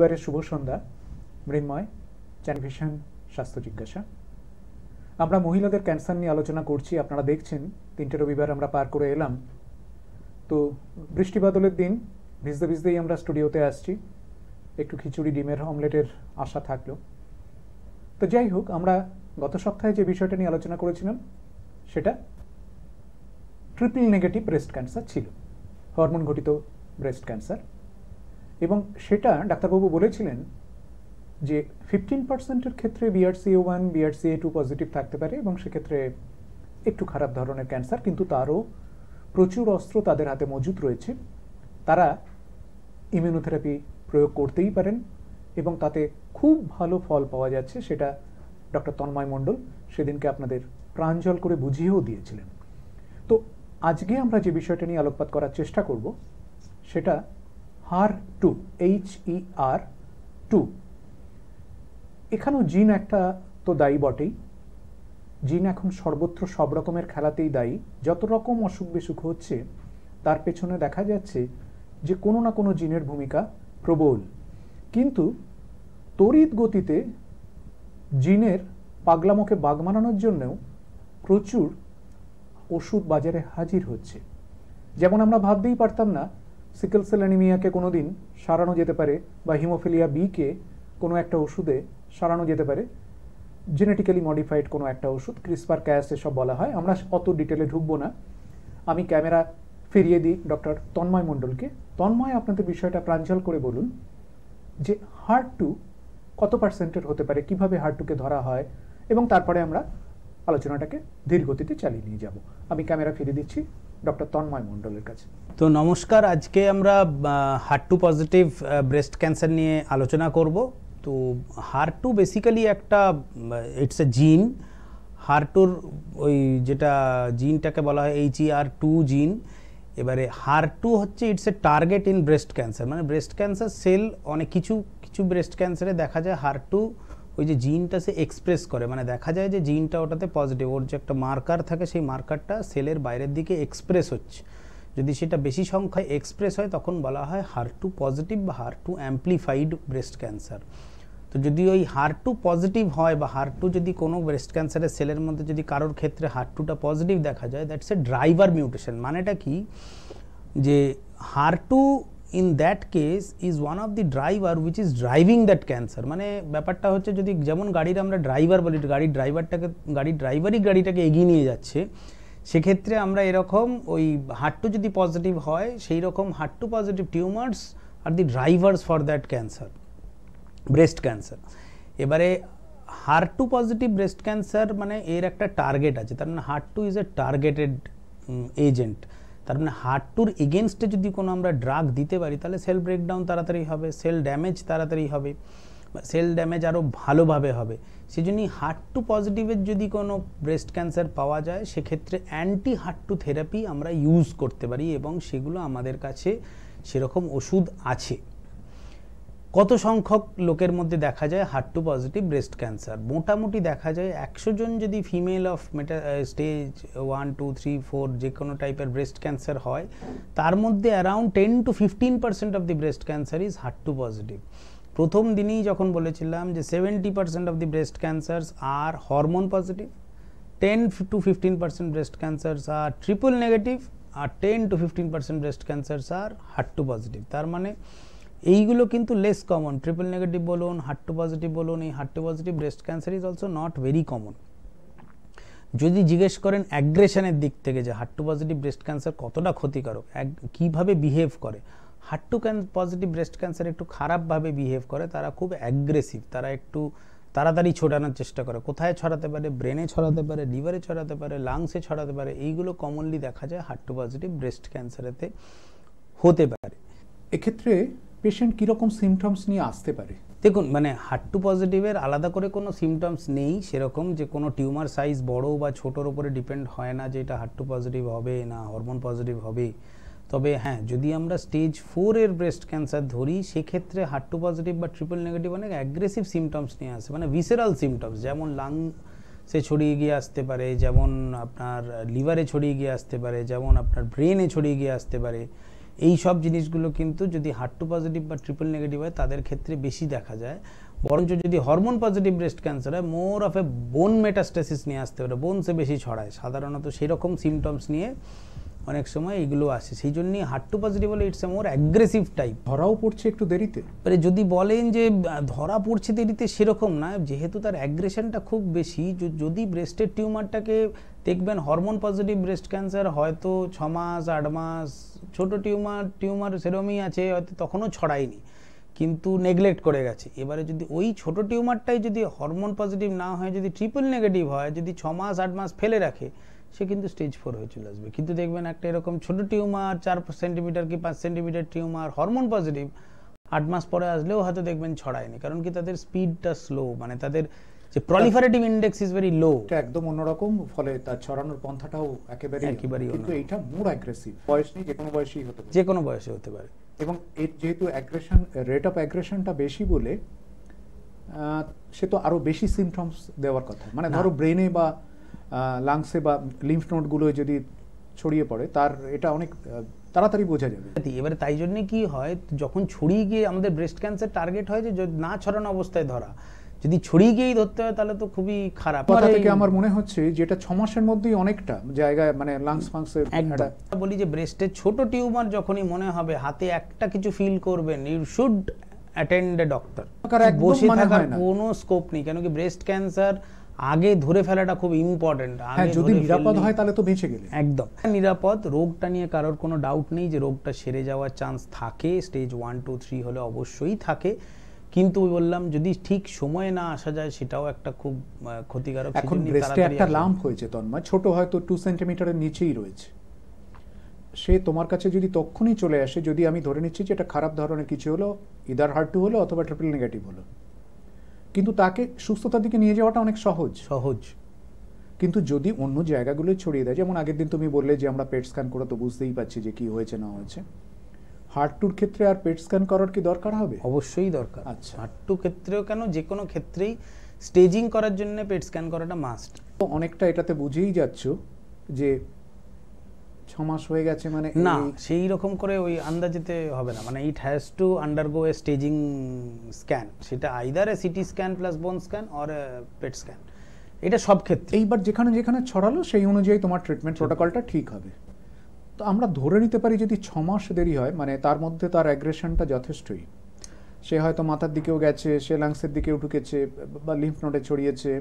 রবিবারের শুভ সন্ধ্যা। মৃন্ময়, চ্যানেল স্বাস্থ্য জিজ্ঞাসা। আমরা মহিলাদের ক্যান্সার নিয়ে আলোচনা করছি। আপনারা দেখছেন 3টে রবিবার আমরা পার করে এলাম। তো বৃষ্টি বাদলের দিন ভিজতে ভিজতেই আমরা স্টুডিওতে আসছি। একটু খিচুড়ি ডিমের অমলেটের আশা থাকলো। তো যাই হোক, আমরা গত সপ্তাহে যে বিষয়টা নিয়ে আলোচনা করেছিলাম সেটা ট্রিপল নেগেটিভ ব্রেস্ট ক্যান্সার ছিল, হরমোন ঘটিত ব্রেস্ট ক্যান্সার। এবং সেটা ডাক্তারবাবু বলেছিলেন যে 15%-এর ক্ষেত্রে BRCA1 BRCA2 পজিটিভ থাকতে পারে এবং সেক্ষেত্রে একটু খারাপ ধরনের ক্যান্সার, কিন্তু তারও প্রচুর অস্ত্র তাদের হাতে মজুদ রয়েছে। তারা ইমিউনোথেরাপি প্রয়োগ করতেই পারেন এবং তাতে খুব ভালো ফল পাওয়া যাচ্ছে। সেটা ডক্টর তন্ময় মণ্ডল সেদিনকে আপনাদের প্রাঞ্জল করে বুঝিয়েও দিয়েছিলেন। তো আজকে আমরা যে বিষয়টা নিয়ে আলোকপাত করার চেষ্টা করব সেটা HER2, HER2। এখানেও জিন একটা তো দায়ী বটেই। জিন এখন সর্বত্র সব রকমের খেলাতেই দায়ী। যত রকম অসুখ বিসুখ হচ্ছে তার পেছনে দেখা যাচ্ছে যে কোনো না কোনো জিনের ভূমিকা প্রবল। কিন্তু তড়িৎ গতিতে জিনের পাগলামোকে বাগ মানানোর জন্যও প্রচুর ওষুধ বাজারে হাজির হচ্ছে। যেমন আমরা ভাবতেই পারতাম না সিকেল সেল অ্যানিমিয়াকে কোনো দিন সারানো যেতে পারে, বা হিমোফিলিয়া বিকে কোনো একটা ওষুধে সারানো যেতে পারে, জেনেটিক্যালি মডিফাইড কোনো একটা ওষুধ, ক্রিসপার ক্যাস এসব বলা হয়। আমরা অত ডিটেলে ঢুকবো না। আমি ক্যামেরা ফিরিয়ে দিই ডক্টর তন্ময় মণ্ডলকে। তন্ময়, আপনাদের বিষয়টা প্রাঞ্জল করে বলুন যে HER2 কত পার্সেন্টের হতে পারে, কিভাবে HER2কে ধরা হয়, এবং তারপরে আমরা আলোচনাটাকে ধীর গতিতে চালিয়ে নিয়ে যাব। আমি ক্যামেরা ফিরে দিচ্ছি ডক্টর তন্ময় মণ্ডলের কাছে। তো নমস্কার, আজকে আমরা HER2 পজিটিভ ব্রেস্ট ক্যান্সার নিয়ে আলোচনা করব। তো HER2 বেসিক্যালি একটা ইটস এ জিন। HER2-র ওই যেটা জিনটাকে বলা হয় HER2 জিন। এবারে HER2 হচ্ছে it's a target in breast cancer, মানে ব্রেস্ট ক্যান্সার সেল অনেক কিছু ব্রেস্ট ক্যান্সারে দেখা যায় HER2 ওই যে জিনটা সে এক্সপ্রেস করে, মানে দেখা যায় যে জিনটা ওটাতে পজিটিভ, ওর যে একটা মার্কার থাকে সেই মার্কারটা সেলের বাইরের দিকে এক্সপ্রেস হচ্ছে। যদি সেটা বেশি সংখ্যায় এক্সপ্রেস হয় তখন বলা হয় HER2 পজিটিভ বা HER2 অ্যাম্প্লিফাইড ব্রেস্ট ক্যান্সার। তো যদি ওই HER2 পজিটিভ হয় বা HER2 যদি কোনো ব্রেস্ট ক্যান্সারের সেলের মধ্যে যদি কারোর ক্ষেত্রে HER2টা পজিটিভ দেখা যায়, দ্যাটস এ ড্রাইভার মিউটেশন। মানেটা কি, যে HER2 in that case is one of the driver which is driving that cancer। মানে ব্যাপারটা হচ্ছে, যদি যেমন গাড়ির আমরা ড্রাইভার বলি, গাড়ির ড্রাইভারই গাড়িটাকে এগিয়ে নিয়ে যাচ্ছে, সেক্ষেত্রে আমরা এরকম ওই HER2 যদি পজিটিভ হয় সেই রকম HER2 পজিটিভ টিউমার্স আর the drivers for that cancer, breast cancer. এবারে HER2 পজিটিভ ব্রেস্ট ক্যান্সার মানে এর একটা টার্গেট আছে, তার মানে HER2 is a targeted agent. তার মানে HER2-র এগেনস্টে যদি কোনো আমরা ড্রাগ দিতে পারি তাহলে সেল ব্রেকডাউন তাড়াতাড়ি হবে, সেল ড্যামেজ তাড়াতাড়ি হবে, সেল ড্যামেজ আরও ভালোভাবে হবে। সেই জন্যই HER2 পজিটিভের যদি কোনো ব্রেস্ট ক্যান্সার পাওয়া যায় সেক্ষেত্রে অ্যান্টি HER2 থেরাপি আমরা ইউজ করতে পারি এবং সেগুলো আমাদের কাছে সেরকম ওষুধ আছে। কত সংখ্যক লোকের মধ্যে দেখা যায় HER2 পজিটিভ ব্রেস্ট ক্যান্সার? মোটামুটি দেখা যায় 100 জন যদি ফিমেল অফ স্টেজ 1, 2, 3, 4 যে কোনো টাইপের ব্রেস্ট ক্যান্সার হয়, তার মধ্যে around 10 to 15% of the breast cancer is HER2 positive. প্রথম দিনেই যখন বলেছিলাম যে 70% of the breast cancers are hormone positive, 10 to 15% breast cancers are triple negative, আর 10 to 15% breast cancers are HER2 positive. তার মানে এইগুলো কিন্তু লেস কমন। ট্রিপল নেগেটিভ বলুন, HER2 পজিটিভ বলুন, এই HER2 positive breast cancer is also not very common. যদি জিজ্ঞেস করেন অ্যাগ্রেশনের দিক থেকে যে HER2 পজিটিভ ব্রেস্ট ক্যান্সার কতটা ক্ষতিকারক, কীভাবে বিহেভ করে, HER2 পজিটিভ ব্রেস্ট ক্যান্সার একটু খারাপভাবে বিহেভ করে। তারা খুব অ্যাগ্রেসিভ, তারা একটু তাড়াতাড়ি ছড়ানোর চেষ্টা করে। কোথায় ছড়াতে পারে? ব্রেনে ছড়াতে পারে, লিভারে ছড়াতে পারে, লাংসে ছড়াতে পারে। এইগুলো কমনলি দেখা যায় HER2 পজিটিভ ব্রেস্ট ক্যান্সারেতে হতে পারে। এক্ষেত্রে পেশেন্ট কীরকম সিমটমস নিয়ে আসতে পারে? দেখুন, মানে HER2 পজিটিভের আলাদা করে কোনো সিমটমস নেই সেরকম, যে কোনো টিউমার সাইজ বড় বা ছোটোর উপরে ডিপেন্ড হয় না যে এটা HER2 পজিটিভ হবে না হরমোন পজিটিভ হবে। তবে হ্যাঁ, যদি আমরা স্টেজ 4 এর ব্রেস্ট ক্যান্সার ধরি সেক্ষেত্রে HER2 পজিটিভ বা ট্রিপল নেগেটিভ অনেক অ্যাগ্রেসিভ সিমটমস নিয়ে আসে, মানে ভিসেরাল সিমটমস, যেমন লাংসে ছড়িয়ে গিয়ে আসতে পারে, যেমন আপনার লিভারে ছড়িয়ে গিয়ে আসতে পারে, যেমন আপনার ব্রেনে ছড়িয়ে গিয়ে আসতে পারে। এই সব জিনিসগুলো কিন্তু যদি HER2 পজিটিভ বা ট্রিপল নেগেটিভ হয় তাদের ক্ষেত্রে বেশি দেখা যায়। বরঞ্চ যদি হরমোন পজিটিভ ব্রেস্ট ক্যান্সার হয় মোর অফ এ বোন মেটাস্টেসিস নিয়ে আসতে পারে, বোনসে বেশি ছড়ায় সাধারণত, সেরকম সিমটমস নিয়ে অনেক সময় এইগুলো আসে। সেই জন্যই HER2 পজিটিভ হলে it's a more aggressive type. ধরাও পড়ছে একটু দেরিতে। এবারে যদি বলেন যে ধরা পড়ছে দেরিতে, সেরকম না, যেহেতু তার অ্যাগ্রেশনটা খুব বেশি। যদি ব্রেস্টের টিউমারটাকে দেখবেন হরমোন পজিটিভ ব্রেস্ট ক্যান্সার হয়তো 6 মাস 8 মাস ছোট টিউমার সেরমই আছে, হয়তো তখনও ছড়ায়নি কিন্তু নেগলেক্ট করে গেছে। এবারে যদি ওই ছোট টিউমারটাই যদি হরমোন পজিটিভ না হয়, যদি ট্রিপল নেগেটিভ হয়, যদি 6 মাস 8 মাস ফেলে রাখে, সে কিন্তু স্টেজ 4 হয়ে চলে আসবে। কিন্তু দেখবেন একটা এরকম ছোট টিউমার 4 সেন্টিমিটার কি 5 সেন্টিমিটার টিউমার হরমোন পজিটিভ 8 মাস পরে আসলেও হয়তো দেখবেন ছড়ায়নি, কারণ কি তাদের স্পিডটা স্লো, মানে তাদের যে proliferative index is very low. এটা একদম অন্যরকম, ফলে তার ছড়ানোর পন্থাটাও একেবারেই কিন্তু এটা মোর অ্যাগ্রেসিভ। বয়স নেই, যে কোনো বয়সেই হতে পারে, যে কোনো বয়সে হতে পারে। এবং এর যেহেতু অ্যাগ্রেশন রেট অফ অ্যাগ্রেশনটা বেশি বলে সে তো আরো বেশি সিমটমস দেওয়ার কথা। মানে ধরো ব্রেনে বা লাংসে বা লিম্ফ নোডগুলো যদি ছড়িয়ে পড়ে, তার এটা অনেক তাড়াতাড়ি বোঝা যাবে। এবারে তাই জন্য কি হয়, যখন ছড়িয়ে গিয়ে আমাদের ব্রেস্ট ক্যান্সার টার্গেট হয় যে না ছড়ানো অবস্থায় ধরা, যদি ছড়িয়ে গিয়েই ধরতে হয় তাহলে তো খুবই খারাপ। কথা থেকে আমার মনে হচ্ছে যেটা 6 মাসের মধ্যেই অনেকটা জায়গায় মানে লাংস ফাংসে একটা বলি যে ব্রেস্টের ছোট টিউমার যখনই মনে হবে হাতে একটা কিছু ফিল করবেন, you should attend a doctor. বসে থাকার কোনো স্কোপ নেই, কেন কি ব্রেস্ট ক্যান্সার আগে ধরে ফেলাটা খুব ইম্পর্টেন্ট। যদি নিরাপদ হয় তাহলে তো বেঁচে গেলে একদম নিরাপদ। রোগটা নিয়ে কারোর কোনো ডাউট নেই যে রোগটা সেরে যাওয়ার চান্স থাকে, স্টেজ 1 2 3 হলে অবশ্যই থাকে। কিন্তু বললাম যদি ঠিক সময়ে না আসা যায় সেটাও একটা খুব ক্ষতিকারক। এখন ব্রেস্টে একটা লাম্প হয়েছে তন্ময়, ছোট হয়তো 2 সেন্টিমিটারের নিচেই রয়েছে, সে তোমার কাছে যদি তখনই চলে আসে, যদি আমি ধরে নিচ্ছি যে এটা খারাপ ধরনের কিছু হলো, ইদার HER2 হলো অথবা ট্রিপল নেগেটিভ হলো, কিন্তু তাকে সুস্থতার দিকে নিয়ে যাওয়াটা অনেক সহজ। কিন্তু যদি অন্য জায়গাগুলো ছড়িয়ে দেয়, যেমন আগের দিন তুমি বললে যে আমরা পেট স্ক্যান করে তো বুঝতেই পারছি যে কি হয়েছে না হয়েছে, HER2 ক্ষেত্রে আর পেট স্ক্যান করার কি দরকার হবে? অবশ্যই দরকার। আচ্ছা, HER2 ক্ষেত্রেও কেন, যে কোনো ক্ষেত্রেই স্টেজিং করার জন্য পেট স্ক্যান করাটা মাস্ট। তো অনেকটা এটাতে বুঝেই যাচ্ছ যে 6 মাস হয়ে গেছে, মানে না সেই রকম করে ওই আন্দাজেতে হবে না, মানে it has to undergo a staging scan, সেটা either a CT scan plus bone scan or PET scan, এটা সব ক্ষেত্রে। এইবার যেখানে যেখানে ছড়ালো সেই অনুযায়ী তোমার ট্রিটমেন্ট প্রোটোকলটা ঠিক হবে। তো আমরা ধরে নিতে পারি যদি 6 মাস দেরি হয়, মানে তার মধ্যে তার অ্যাগ্রেশনটা যথেষ্টই, সে হয়তো মাথার দিকেও গেছে, সে লাংসের দিকেও ঢুকেছে বা লিম্ফ নোডে ছড়িয়েছে,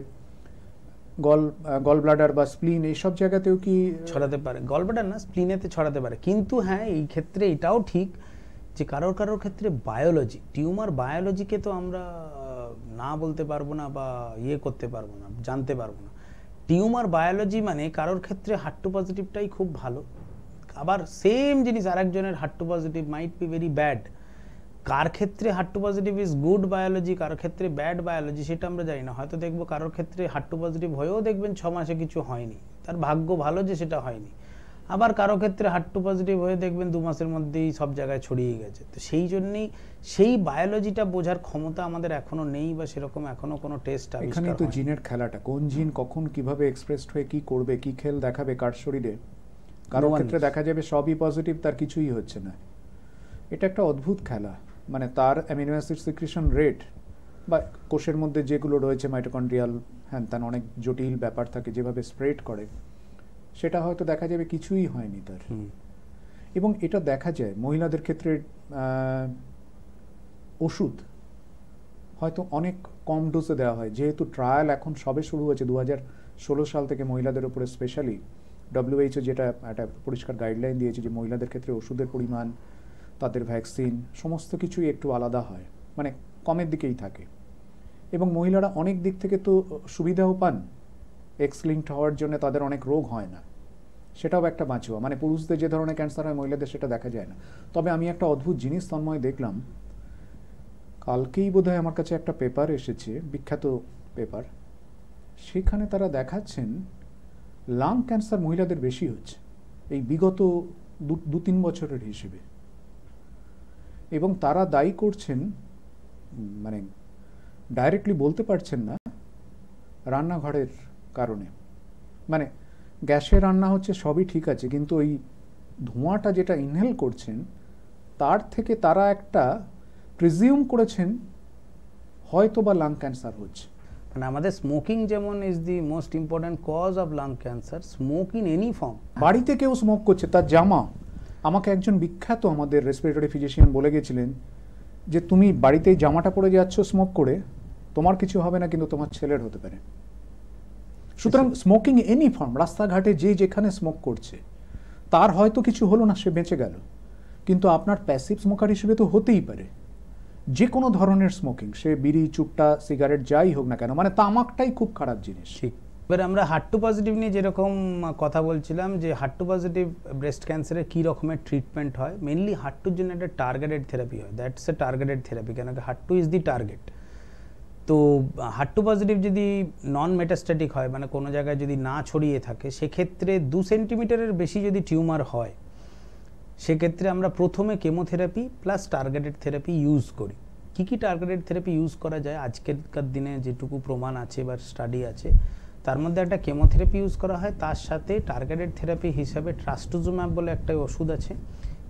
গল ব্লাডার বা স্প্লিন এইসব জায়গাতেও কি ছড়াতে পারে। গল ব্লাডার না, স্প্লিনেতে ছড়াতে পারে। কিন্তু হ্যাঁ, এই ক্ষেত্রে এটাও ঠিক যে কারোর ক্ষেত্রে বায়োলজি, টিউমার বায়োলজিকে তো আমরা না বলতে পারবো না বা করতে পারবো না, জানতে পারবো না। টিউমার বায়োলজি মানে কারোর ক্ষেত্রে HER2 পজিটিভটাই খুব ভালো, আবার সেম জিনিস আরেকজনের HER2 positive might be very bad. কার ক্ষেত্রে HER2 positive is good biology, কারোর ক্ষেত্রে ব্যাড বায়োলজি, সেটা আমরা জানি না। হয়তো দেখবো কারোর ক্ষেত্রে HER2 পজিটিভ হয়েও দেখবেন 6 মাসে কিছু হয়নি, তার ভাগ্য ভালো যে সেটা হয়নি। আবার কারো ক্ষেত্রে HER2 পজিটিভ হয়ে দেখবেন 2 মাসের মধ্যেই সব জায়গায় ছড়িয়ে গেছে। তো সেই জন্যই সেই বায়োলজিটা বোঝার ক্ষমতা আমাদের এখনো নেই, বা সেরকম এখনো কোনো টেস্ট আবিষ্কার হয়নি। এখানে তো জিনের খেলাটা, কোন জিন কখন কিভাবে এক্সপ্রেসড হয়ে কি করবে, কি খেল দেখাবে কার শরীরে। কারো ক্ষেত্রে দেখা যাবে সবই পজিটিভ, তার কিছুই হচ্ছে না। এটা একটা অদ্ভুত খেলা, মানে তার অ্যামিনো অ্যাসিড সিক্রেশন রেট বা কোষের মধ্যে যেগুলো রয়েছে মাইটোকন্ড্রিয়াল হ্যান ত্যান অনেক জটিল ব্যাপার থাকে, যেভাবে স্প্রেড করে, সেটা হয়তো দেখা যাবে কিছুই হয়নি তার। এবং এটা দেখা যায় মহিলাদের ক্ষেত্রে ওষুধ হয়তো অনেক কম ডোজে দেওয়া হয়, যেহেতু ট্রায়াল এখন সবে শুরু হয়েছে 2016 সাল থেকে মহিলাদের উপরে স্পেশালি WHO যেটা একটা পরিষ্কার গাইডলাইন দিয়েছে যে মহিলাদের ক্ষেত্রে ওষুধের পরিমাণ, তাদের ভ্যাকসিন সমস্ত কিছুই একটু আলাদা হয়, মানে কমের দিকেই থাকে। এবং মহিলারা অনেক দিক থেকে তো সুবিধাও পান, এক্স লিঙ্কড হওয়ার জন্য তাদের অনেক রোগ হয় না, সেটাও একটা বাঁচুয়া। মানে পুরুষদের যে ধরনের ক্যান্সার হয় মহিলাদের সেটা দেখা যায় না। তবে আমি একটা অদ্ভুত জিনিস তন্ময় দেখলাম, কালকেই বোধহয় আমার কাছে একটা পেপার এসেছে, বিখ্যাত পেপার, সেখানে তারা দেখাচ্ছেন লাং ক্যান্সার মহিলাদের বেশি হচ্ছে এই বিগত 2-3 বছরের হিসেবে। এবং তারা দায়ী করছেন, মানে ডাইরেক্টলি বলতে পারছেন না, রান্নাঘরের কারণে। মানে গ্যাসে রান্না হচ্ছে সবই ঠিক আছে, কিন্তু ওই ধোঁয়াটা যেটা ইনহেল করছেন তার থেকে তারা একটা প্রিজিউম করেছেন হয়তো বা লাং ক্যান্সার হচ্ছে। মানে আমাদের স্মোকিং যেমন is the most important cause of lung cancer, smoke in any form. বাড়িতে কেউ স্মোক করছে, তার জামা, আমাকে একজন বিখ্যাত আমাদের রেসপিরেটরি ফিজিশিয়ান বলে গেছিলেন যে তুমি বাড়িতেই জামাটা পরে যাচ্ছ স্মোক করে, তোমার কিছু হবে না কিন্তু তোমার ছেলের হতে পারে। সুতরাং স্মোকিং এনি ফর্ম, রাস্তাঘাটে যে যেখানে স্মোক করছে তার হয়তো কিছু হলো না, সে বেঁচে গেল, কিন্তু আপনার প্যাসিভ স্মোকার হিসেবে তো হতেই পারে। যে কোনো ধরনের স্মোকিং, সে বিড়ি, চুট্টা, সিগারেট যাই হোক না কেন, মানে তামাকটাই খুব খারাপ জিনিস। ঠিক। এবার আমরা HER2 পজিটিভ নিয়ে যেরকম কথা বলছিলাম যে HER2 পজিটিভ ব্রেস্ট ক্যান্সারের কী রকমের ট্রিটমেন্ট হয়, মেনলি HER2-র জন্য একটা টার্গেটেড থেরাপি হয়, দ্যাটস এ টার্গেটেড থেরাপি, কেন কি HER2 ইজ দি টার্গেট। তো HER2 পজিটিভ যদি নন মেটাস্ট্যাটিক হয়, মানে কোনো জায়গায় যদি না ছড়িয়ে থাকে, সেক্ষেত্রে 2 সেন্টিমিটারের বেশি যদি টিউমার হয়, সেক্ষেত্রে আমরা প্রথমে chemotherapy plus targeted therapy use করি। কী কী টার্গেটেড থেরাপি ইউজ করা যায় আজকেরকার দিনে যেটুকু প্রমাণ আছে বা স্টাডি আছে, তার মধ্যে একটা কেমোথেরাপি ইউজ করা হয়, তার সাথে টার্গেটেড থেরাপি হিসাবে ট্রাস্টুজুম্যাব বলে একটা ওষুধ আছে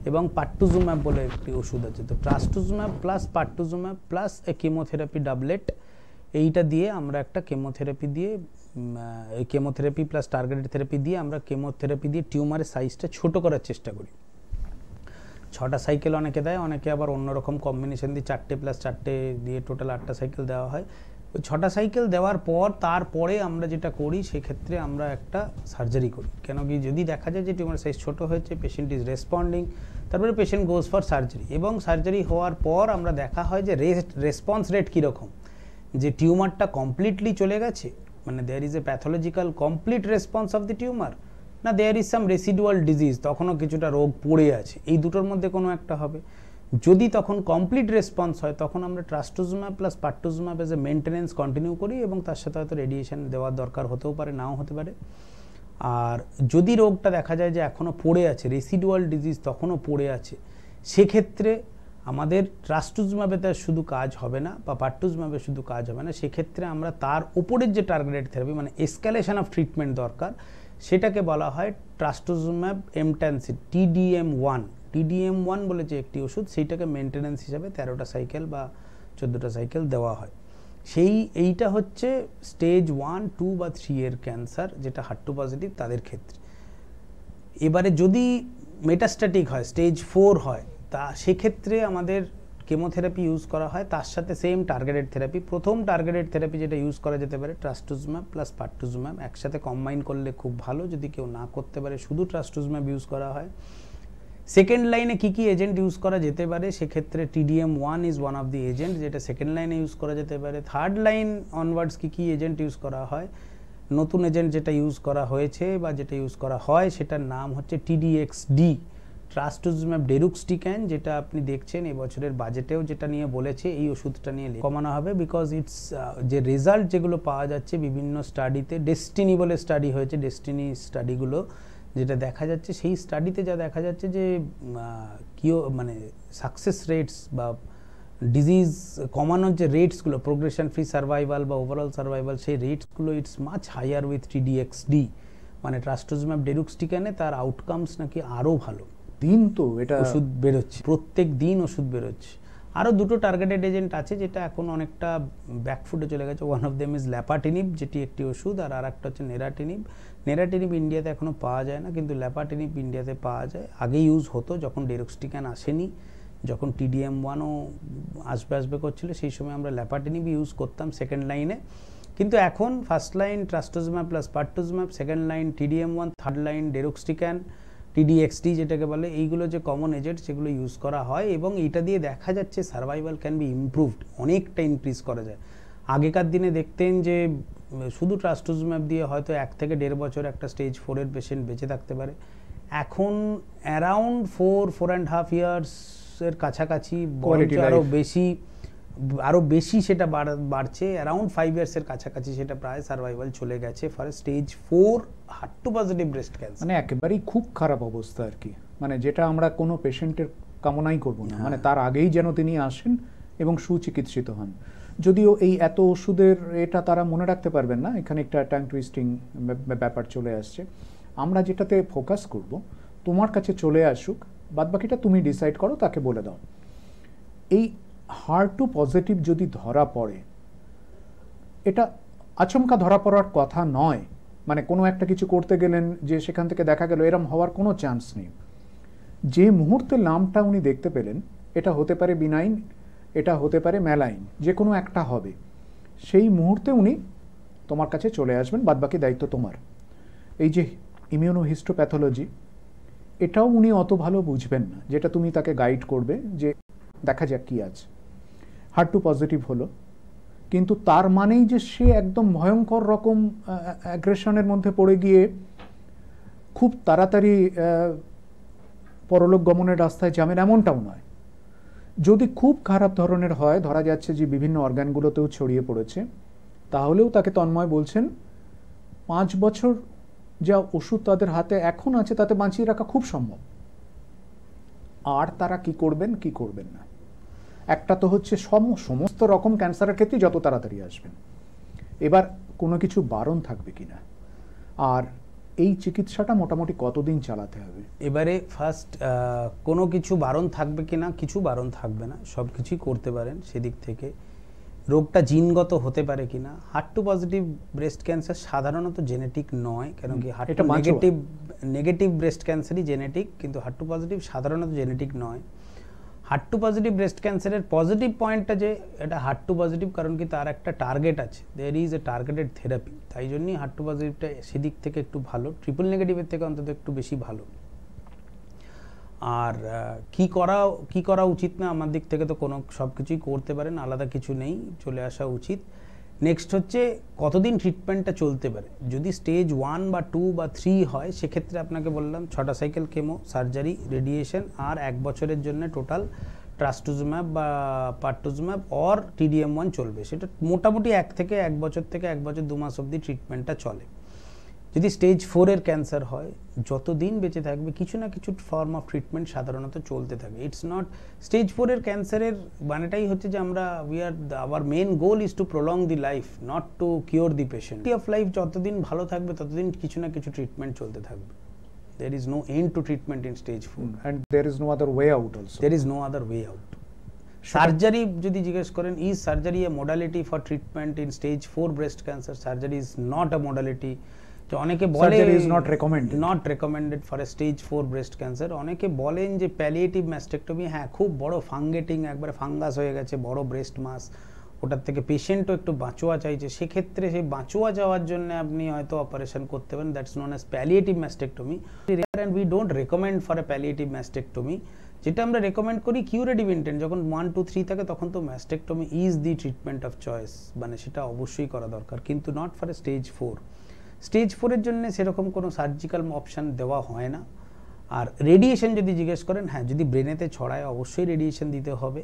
এবং পাট্টুজুম্যাব বলে একটি ওষুধ আছে। তো ট্রাস্টুজুম্যাব প্লাস পাট্টুজুম্যাব প্লাস এ কেমোথেরাপি ডাবলেট, এইটা দিয়ে আমরা একটা কেমোথেরাপি দিয়ে, এই কেমোথেরাপি প্লাস টার্গেটেড থেরাপি দিয়ে আমরা কেমোথেরাপি দিয়ে টিউমারের সাইজটা ছোটো করার চেষ্টা করি। 6টা সাইকেল অনেকে দেয়, অনেকে আবার অন্যরকম কম্বিনেশন দিয়ে 4টে প্লাস 4টে দিয়ে টোটাল 8টা সাইকেল দেওয়া হয়। ওই 6টা সাইকেল দেওয়ার পর তারপরে আমরা যেটা করি, সেক্ষেত্রে আমরা একটা সার্জারি করি। কেন কি যদি দেখা যায় যে টিউমার সাইজ ছোটো হয়েছে, পেশেন্ট ইজ রেসপন্ডিং, তারপরে পেশেন্ট গোজ ফর সার্জারি, এবং সার্জারি হওয়ার পর আমরা দেখা হয় যে রেসপন্স রেট কীরকম, যে টিউমারটা কমপ্লিটলি চলে গেছে, মানে there is a pathological complete response of the tumour, না there is some residual disease, তখনও কিছুটা রোগ পড়ে আছে, এই দুটোর মধ্যে কোনো একটা হবে। যদি তখন কমপ্লিট রেসপন্স হয়, তখন আমরা trastuzumab plus pertuzumab as a maintenance continue করি, এবং তার সাথে হয়তো রেডিয়েশন দেওয়ার দরকার হতেও পারে, নাও হতে পারে। আর যদি রোগটা দেখা যায় যে এখনও পড়ে আছে, রেসিডুয়াল ডিজিজ তখনও পড়ে আছে, সেক্ষেত্রে আমাদের ট্রাস্টুজুম্যাবে তার শুধু কাজ হবে না বা পাট্টুজুম্যাবে শুধু কাজ হবে না, সেক্ষেত্রে আমরা তার উপরের যে টার্গেটেড থেরাপি, মানে এসকালেশন অফ ট্রিটমেন্ট দরকার, সেটাকে বলা হয় ট্রাস্টুজুম্যাব এমট্যানসিড, TDM1। TDM1 বলে যে একটি ওষুধ, সেইটাকে মেনটেন্যান্স হিসাবে 13টা সাইকেল বা 14টা সাইকেল দেওয়া হয়। এইটা হচ্ছে স্টেজ 1, 2 বা 3 এর ক্যান্সার, যেটা HER2 পজিটিভ তাদের ক্ষেত্রে। এবারে যদি মেটাস্ট্যাটিক হয়, স্টেজ 4 হয়, তা সেক্ষেত্রে আমাদের কেমোথেরাপি ইউজ করা হয়, তার সাথে সেম টার্গেটেড থেরাপি। প্রথম টার্গেটেড থেরাপি যেটা ইউজ করা যেতে পারে ট্রাস্টুজুম্যাব প্লাস পাট্টুজুম্যাব, একসাথে কম্বাইন করলে খুব ভালো। যদি কেউ না করতে পারে, শুধু ট্রাস্টুজুম্যাব ইউজ করা হয়। সেকেন্ড লাইনে কী কী এজেন্ট ইউজ করা যেতে পারে, সেক্ষেত্রে TDM1 is one of the agent, যেটা সেকেন্ড লাইনে ইউজ করা যেতে পারে। থার্ড লাইন অনওয়ার্ডস কী কী এজেন্ট ইউজ করা হয়, নতুন এজেন্ট যেটা ইউজ করা হয়েছে বা যেটা ইউজ করা হয়, সেটার নাম হচ্ছে TDXD, ট্রাস্টুজুম্যাব ডেরুক্সটিক্যান, যেটা আপনি দেখছেন এবছরের বাজেটেও যেটা নিয়ে বলেছে, এই ওষুধটা নিয়ে কমানো হবে, বিকজ ইটস যে রেজাল্ট যেগুলো পাওয়া যাচ্ছে বিভিন্ন স্টাডিতে, ডেস্টিনি বলে স্টাডি হয়েছে, ডেস্টিনি স্টাডিগুলো যেটা দেখা যাচ্ছে, সেই স্টাডিতে যা দেখা যাচ্ছে যে মানে সাকসেস রেটস বা ডিজিজ কমানোর যে রেটসগুলো, প্রোগ্রেশন ফ্রি সার্ভাইভাল বা ওভারঅল সার্ভাইভাল, সেই রেটসগুলো it's much higher with TDXD, মানে ট্রাস্টুজুম্যাব ডেরুক্সটিক্যানে তার আউটকামস নাকি আরও ভালো। দিন তো এটা ওষুধ বেরোচ্ছে, প্রত্যেক দিন ওষুধ বেরোচ্ছে। আরও দুটো টার্গেটেড এজেন্ট আছে যেটা এখন অনেকটা ব্যাকফুটে চলে গেছে। ওয়ান অফ দেম ইজ ল্যাপাটিনিব, যেটি একটি ওষুধ, আর একটা হচ্ছে নেরাটিনিব। নেরাটিনিব ইন্ডিয়াতে এখনও পাওয়া যায় না, কিন্তু ল্যাপাটিনিব ইন্ডিয়াতে পাওয়া যায়। আগে ইউজ হতো যখন ডেরুক্সটিক্যান আসেনি, যখন TDM1ও আসবে করছিল, সেই সময় আমরা ল্যাপাটিনিব ইউজ করতাম সেকেন্ড লাইনে। কিন্তু এখন first line trastuzumab plus pertuzumab, second line TDM1, third line deruxtecan, TDXD যেটাকে বলে, এইগুলো যে কমন এজেন্ট সেগুলো ইউজ করা হয়, এবং এটা দিয়ে দেখা যাচ্ছে সার্ভাইভাল ক্যান বি ইমপ্রুভড, অনেকটা ইনক্রিজ করা যায়। আগেকার দিনে দেখতেন যে শুধু ট্রাস্টুজুম্যাব দিয়ে হয়তো 1 থেকে 1.5 বছর একটা স্টেজ 4 এর পেশেন্ট বেঁচে থাকতে পারে। এখন অ্যারাউন্ড 4.5 ইয়ার্সের কাছাকাছি, আরও বেশি সেটা বাড়ছে, অ্যারাউন্ড 5 ইয়ার্সের কাছাকাছি সেটা প্রায় সার্ভাইভাল চলে গেছে for stage 4 HER2 positive breast cancer. মানে একেবারেই খুব খারাপ অবস্থা আর কি, মানে যেটা আমরা কোনো পেশেন্টের কামনাই করব না, মানে তার আগেই যেন তিনি আসেন এবং সুচিকিৎসিত হন। যদিও এই এত ওষুধের এটা তারা মনে রাখতে পারবেন না, এখানে একটা টাং টুইস্টিং ব্যাপার চলে আসছে। আমরা যেটাতে ফোকাস করব, তোমার কাছে চলে আসুক বাদবাকিটা তুমি ডিসাইড করো, তাকে বলে দাও। এই HER2 পজিটিভ যদি ধরা পড়ে, এটা আচমকা ধরা পড়ার কথা নয়, মানে কোনো একটা কিছু করতে গেলেন যে সেখান থেকে দেখা গেল, এরম হওয়ার কোনো চান্স নেই। যে মুহূর্তে নামটা উনি দেখতে পেলেন, এটা হতে পারে বিনাইন, এটা হতে পারে ম্যালাইন, যে কোনো একটা হবে, সেই মুহূর্তে উনি তোমার কাছে চলে আসবেন, বাদবাকি দায়িত্ব তোমার। এই যে ইমিউনোহিস্টোপ্যাথোলজি, এটাও উনি অত ভালো বুঝবেন না, যেটা তুমি তাকে গাইড করবে যে দেখা যাক কি আছে। HER2 পজিটিভ হলো, কিন্তু তার মানেই যে সে একদম ভয়ঙ্কর রকম অ্যাগ্রেশনের মধ্যে পড়ে গিয়ে খুব তাড়াতাড়ি পরলোক গমনের রাস্তায় যাবেন, এমনটাও নয়। যদি খুব খারাপ ধরনের হয়, ধরা যাচ্ছে যে বিভিন্ন অর্গানগুলোতেও ছড়িয়ে পড়েছে, তাহলেও তাকে তন্ময় বলছেন 5 বছর যা ওষুধ তাদের হাতে এখন আছে তাতে বাঁচিয়ে রাখা খুব সম্ভব। আর তারা কি করবেন কি করবেন না, একটা তো হচ্ছে সমস্ত রকম ক্যান্সারের ক্ষেত্রে যত তাড়াতাড়ি আসবেন, এবার কোনো কিছু বারণ থাকবে কিনা, আর এই চিকিৎসাটা মোটামুটি কতদিন চালাতে হবে। এবারে ফার্স্ট কোনো কিছু বারণ থাকবে কিনা, কিছু বারণ থাকবে না, সব কিছুই করতে পারেন। সেদিক থেকে রোগটা জিনগত হতে পারে কিনা, HER2 পজিটিভ ব্রেস্ট ক্যান্সার সাধারণত জেনেটিক নয়, কারণ কি HER2 নেগেটিভ ব্রেস্ট ক্যান্সারই জেনেটিক, কিন্তু HER2 পজিটিভ সাধারণত জেনেটিক নয়। HER2 পজিটিভ ব্রেস্ট ক্যান্সারের পজিটিভ পয়েন্টটা যে এটা HER2 পজিটিভ, কারণ কি তার একটা টার্গেট আছে, there is a targeted therapy, তাই জন্যই HER2 পজিটিভটা সেদিক থেকে একটু ভালো, ট্রিপল নেগেটিভের থেকে অন্তত একটু বেশি ভালো। আর কি করা উচিত না, আমার দিক থেকে তো কোনো সব কিছুই করতে পারেন, আলাদা কিছু নেই, চলে আসা উচিত। নেক্সট হচ্ছে কতদিন ট্রিটমেন্টটা চলতে পারে। যদি স্টেজ 1 বা 2 বা 3 হয়, সেক্ষেত্রে আপনাকে বললাম 6টা সাইকেল কেমো, সার্জারি, রেডিয়েশন, আর 1 বছরের জন্য টোটাল ট্রাস্টুজুম্যাব বা পার্টুজুম্যাব অর TDM1 চলবে। সেটা মোটামুটি 1 বছর থেকে 1 বছর 2 মাস অবধি ট্রিটমেন্টটা চলে। যদি স্টেজ 4 এর ক্যান্সার হয়, যতদিন বেঁচে থাকবে কিছু না কিছু ফর্ম অফ ট্রিটমেন্ট সাধারণত চলতে থাকে। ইটস নট স্টেজ 4 এর ক্যান্সারের মানেটাই হচ্ছে যে আমরা our main goal is to prolong the life, not to cure the patient. Of life যতদিন ভালো থাকবে ততদিন কিছু না কিছু ট্রিটমেন্ট চলতে থাকবে। There is no end to treatment in stage 4 and there is no other way out also. There is no other way out. Surgery যদি জিজ্ঞেস করেন, is surgery a modality for treatment in stage 4 breast cancer? Surgery is not a modality. তো অনেকে বলে surgery is not recommended for a stage 4 breast cancer. অনেকে বলেন যে palliative mastectomy, হ্যাঁ খুব বড় ফাঙ্গেটিং, একবারে ফাঙ্গাস হয়ে গেছে, বড় ব্রেস্ট মাস, ওটার থেকে পেশেন্টও একটু বাঁচোয়া চাইছে, সেক্ষেত্রে সেই বাঁচোয়া যাওয়ার জন্য আপনি হয়তো অপারেশন করতে পারেন, that's known as palliative mastectomy. And we don't recommend for a palliative mastectomy. যেটা আমরা রেকমেন্ড করি কিউরেটিভ ইন্টেন্ট, যখন 1, 2, 3 থাকে তখন তো mastectomy is the treatment of choice, মানে সেটা অবশ্যই করা দরকার, কিন্তু not for a stage 4। Stage 4 এর জন্য সেরকম কোনো সার্জিক্যাল অপশান দেওয়া হয় না। আর রেডিয়েশন যদি জিজ্ঞেস করেন, হ্যাঁ যদি ব্রেনেতে ছড়ায় অবশ্যই রেডিয়েশন দিতে হবে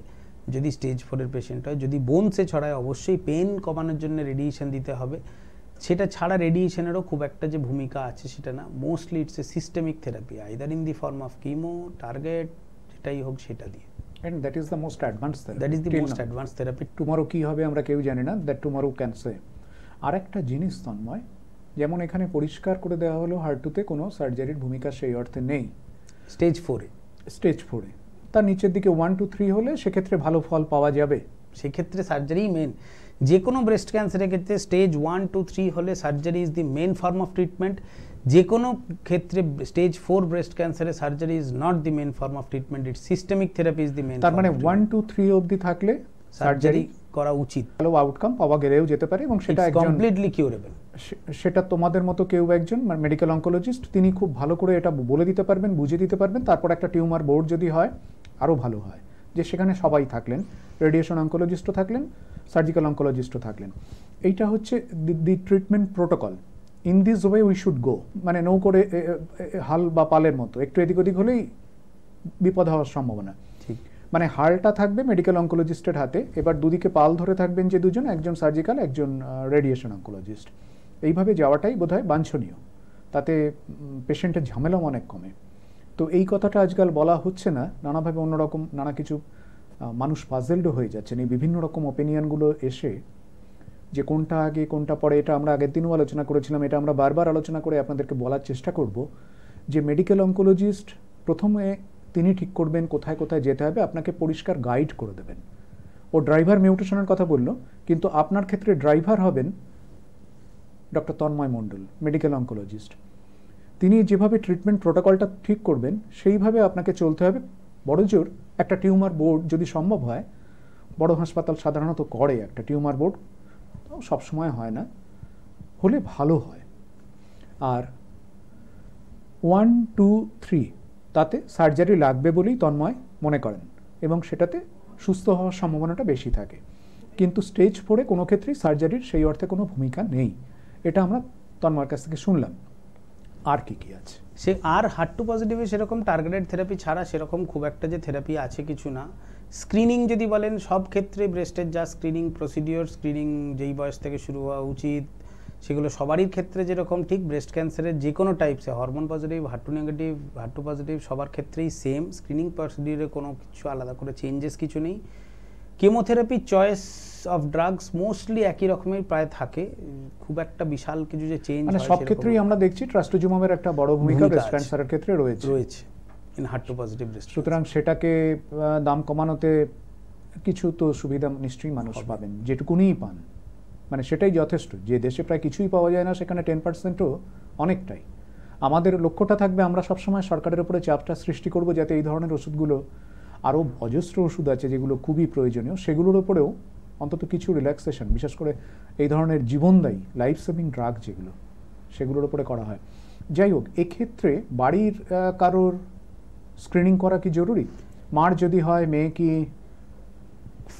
যদি স্টেজ 4 এর পেশেন্ট হয়। যদি বোনসে ছড়ায় অবশ্যই পেন কমানোর জন্য রেডিয়েশন দিতে হবে। সেটা ছাড়া রেডিয়েশনেরও খুব একটা যে ভূমিকা আছে সেটা না, mostly it's a systemic therapy, either in the form of কিমো, target, যেটাই হোক সেটা দিয়ে। And that is the most advanced therapy. That is the most advanced therapy. Tomorrow কি হবে আমরা কেউ জানি না, that tomorrow can say. আর একটা জিনিস তন্ময়, যেমন এখানে পরিষ্কার করে দেওয়া হলো HER2-তে কোনো সার্জারির ভূমিকা সেই অর্থে নেই স্টেজ 4 এ। স্টেজ 4 এ তার নিচের দিকে 1, 2, 3 হলে সেক্ষেত্রে ভালো ফল পাওয়া যাবে, সেক্ষেত্রে সার্জারি মেন। যে কোনো ব্রেস্ট ক্যান্সারের ক্ষেত্রে স্টেজ 1, 2, 3 হলে surgery is the main form of treatment. যে কোনো ক্ষেত্রে স্টেজ 4 ব্রেস্ট ক্যান্সারে surgery is not the main form of treatment, it's systemic therapy is the main. তার মানে 1, 2, 3 অবধি থাকলে সার্জারি করা উচিত, ভালো আউটকাম পাওয়া গেলেও যেতে পারে, এবং সেটা একজন কমপ্লিটলি কিউরেবল। সেটা তোমাদের মতো কেউ একজন মেডিকেল অনকোলজিস্ট, তিনি খুব ভালো করে এটা বলে দিতে পারবেন, বুঝিয়ে দিতে পারবেন। তারপর একটা টিউমার বোর্ড যদি হয় আরও ভালো হয়, যে সেখানে সবাই থাকলেন, রেডিয়েশন অনকোলজিস্টও থাকলেন, সার্জিক্যাল অনকোলজিস্টও থাকলেন। এইটা হচ্ছে দি treatment protocol. In this way we should go, মানে নৌ করে হাল বা পালের মতো, একটু এদিক ওদিক হলেই বিপদ হওয়ার সম্ভাবনা। ঠিক, মানে হালটা থাকবে মেডিকেল অনকোলজিস্টের হাতে, এবার দুদিকে পাল ধরে থাকবেন যে দুজন, একজন সার্জিক্যাল, একজন রেডিয়েশন অনকোলজিস্ট। এইভাবে যাওয়াটাই বোধহয় বাঞ্ছনীয়, তাতে পেশেন্টের ঝামেলাও অনেক কমে। তো এই কথাটা আজকাল বলা হচ্ছে না, নানাভাবে অন্যরকম নানা কিছু মানুষ পাজেলডও হয়ে যাচ্ছেন এই বিভিন্ন রকম ওপিনিয়নগুলো এসে, যে কোনটা আগে কোনটা পরে। এটা আমরা আগের দিনও আলোচনা করেছিলাম, এটা আমরা বারবার আলোচনা করে আপনাদেরকে বলার চেষ্টা করব যে মেডিকেল অনকোলজিস্ট প্রথমে তিনি ঠিক করবেন কোথায় কোথায় যেতে হবে, আপনাকে পরিষ্কার গাইড করে দেবেন। ও ড্রাইভার মিউটেশনের কথা বলল, কিন্তু আপনার ক্ষেত্রে ড্রাইভার হবেন ডক্টর তন্ময় মণ্ডল, মেডিকেল অনকোলজিস্ট। তিনি যেভাবে ট্রিটমেন্ট প্রোটোকলটা ঠিক করবেন সেইভাবে আপনাকে চলতে হবে। বড় জোর একটা টিউমার বোর্ড যদি সম্ভব হয়, বড় হাসপাতাল সাধারণত করে একটা টিউমার বোর্ড, সবসময় হয় না, হলে ভালো হয়। আর 1, 2, 3 তাতে সার্জারি লাগবে বলেই তন্ময় মনে করেন, এবং সেটাতে সুস্থ হওয়ার সম্ভাবনাটা বেশি থাকে। কিন্তু স্টেজ 4-এ কোনো ক্ষেত্রেই সার্জারির সেই অর্থে কোনো ভূমিকা নেই। এটা আমরা তন্ময়ের কাছ থেকে শুনলাম। আর কি কি আছে? সে আর HER2 পজিটিভে সেরকম টার্গেটেড থেরাপি ছাড়া সেরকম খুব একটা যে থেরাপি আছে কিছু না। স্ক্রিনিং যদি বলেন, সব ক্ষেত্রে ব্রেস্টের যা স্ক্রিনিং প্রসিডিওর, স্ক্রিনিং যেই বয়স থেকে শুরু হওয়া উচিত সেগুলো সবারই ক্ষেত্রে যেরকম ঠিক, ব্রেস্ট ক্যান্সারের যে কোনো টাইপসে hormone positive, HER2 negative, HER2 positive সবার ক্ষেত্রেই সেম স্ক্রিনিং প্রসিডিওরে কোনো কিছু আলাদা করে চেঞ্জেস কিছু নেই। Chemotherapy choice of drugs mostly একই রকমের প্রায় থাকে, খুব একটা বিশাল কিছু যে চেঞ্জ মানে সব ক্ষেত্রেই আমরা দেখছি ট্রাস্টোজুমাবের একটা বড় ভূমিকা ব্রেস্ট ক্যান্সারের ক্ষেত্রে রয়েছে ইন HER2 পজিটিভ ব্রেস্ট। সুতরাং সেটাকে দাম কমানোতে কিছু তো সুবিধা নিশ্চয়ই মানুষ পাবেন, যেটুকুনিই পান, মানে সেটাই যথেষ্ট। যে দেশে প্রায় কিছুই পাওয়া যায় না সেখানে 10%ও অনেকটাই। আমাদের লক্ষ্যটা থাকবে আমরা সবসময় সরকারের উপরে চাপটা সৃষ্টি করব যাতে এই ধরনের ওষুধগুলো, আরও অজস্র ওষুধ আছে যেগুলো খুবই প্রয়োজনীয়, সেগুলোর উপরেও অন্তত কিছু রিল্যাক্সেশন, বিশেষ করে এই ধরনের জীবনদায়ী লাইফ সেভিং ড্রাগ যেগুলো, সেগুলোর উপরে করা হয়। যাই হোক, এক্ষেত্রে বাড়ির কারোর স্ক্রিনিং করা কি জরুরি? মার যদি হয়, মেয়ে কি?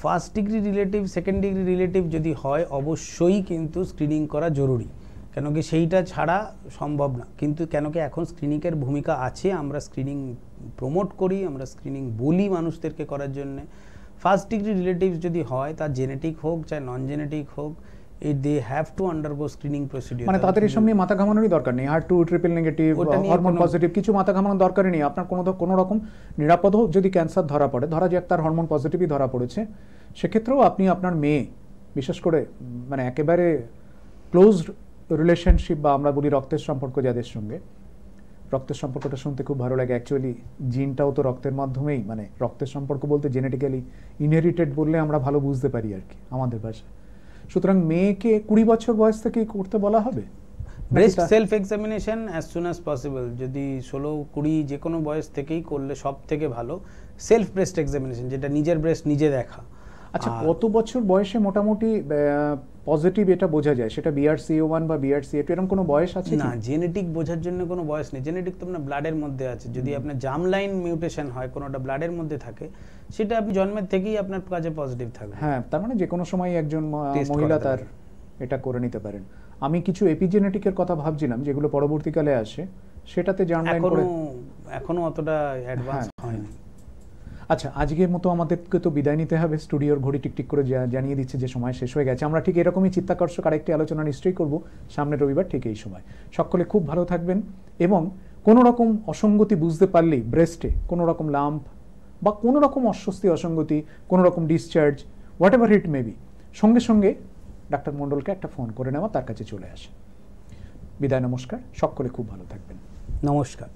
First degree relative, second degree relative যদি হয় অবশ্যই কিন্তু স্ক্রিনিং করা জরুরি, কেন কি সেইটা ছাড়া সম্ভব না। কিন্তু কেন কি এখন স্ক্রিনিংয়ের ভূমিকা আছে, আমরা স্ক্রিনিং প্রমোট করি, আমরা স্ক্রিনিং বলি মানুষদেরকে করার জন্যে। ফার্স্ট ডিগ্রি রিলেটিভ যদি হয়, তার জেনেটিক হোক চাই নন জেনেটিক হোক, they have to undergo screening procedure. মানে তাদের এসব নিয়ে মাথা ঘামানোরই দরকার নেই। HER2 triple negative, hormone positive, কিছু মাথা ঘামানোর দরকারই নেই। আপনার কোনো রকম নিরাপদ হোক, যদি ক্যান্সার ধরা পড়ে, ধরা যাক তার হরমোন পজিটিভই ধরা পড়েছে, সেক্ষেত্রেও আপনি আপনার মেয়ে, বিশেষ করে মানে একেবারে ক্লোজ রিলেশনশিপ বা আমরা বলি রক্তের সম্পর্ক যাদের সঙ্গে, রক্তের সম্পর্কটা শুনতে খুব ভালো লাগে, অ্যাকচুয়ালি জিনটাও তো রক্তের মাধ্যমেই, মানে রক্তের সম্পর্ক বলতে জেনেটিক্যালি ইনহেরিটেড বললে আমরা ভালো বুঝতে পারি আর কি আমাদের ভাষায়। সুতরাং মেয়েকে 20 বছর বয়স থেকেই করতে বলা হবে breast self examination as soon as possible, যদি 16-20 যে কোনো বয়স থেকেই করলে সব থেকে ভালো। সেলফ ব্রেস্ট এক্সামিনেশন, যেটা নিজের ব্রেস্ট নিজে দেখা। আচ্ছা, কত বছর বয়সে মোটামুটি পজিটিভ এটা বোঝা যায়? সেটা BRCA1 বা BRCA2 এরকম কোনো বয়স আছে? না, জেনেটিক বোঝার জন্য কোনো বয়স নেই। জেনেটিক তো আপনার ব্লাডের মধ্যে আছে। যদি আপনার জার্মলাইন মিউটেশন হয়, কোনোটা ব্লাডের মধ্যে থাকে, সেটা আপনি জন্মের থেকেই আপনার কাছে পজিটিভ থাকবে। হ্যাঁ, তার মানে যে কোনো সময় একজন মহিলা তার এটা করে নিতে পারেন। আমি কিছু এপিজেনেটিকের কথা ভাবছিলাম যেগুলো পরবর্তীকালে আসে, সেটাতে জার্মলাইন করে এখনো অতটা অ্যাডভান্স হয়নি। আচ্ছা, আজকের মতো আমাদেরকে তো বিদায় নিতে হবে। স্টুডিওর ঘড়ি টিকটিক করে জানিয়ে দিচ্ছে যে সময় শেষ হয়ে গেছে। আমরা ঠিক এরকমই চিত্তাকর্ষক আরেকটি আলোচনা নিশ্চয়ই করব সামনের রবিবার ঠিক এই সময়। সকলে খুব ভালো থাকবেন, এবং কোনো রকম অসঙ্গতি বুঝতে পারলেই, ব্রেস্টে কোনো রকম লাম্প বা কোনো রকম অস্বস্তি, অসঙ্গতি, কোনো রকম discharge, what ever it may be, সঙ্গে সঙ্গে ডাক্তার মণ্ডলকে একটা ফোন করে নেওয়া, তার কাছে চলে আসে। বিদায়, নমস্কার, সকলে খুব ভালো থাকবেন। নমস্কার।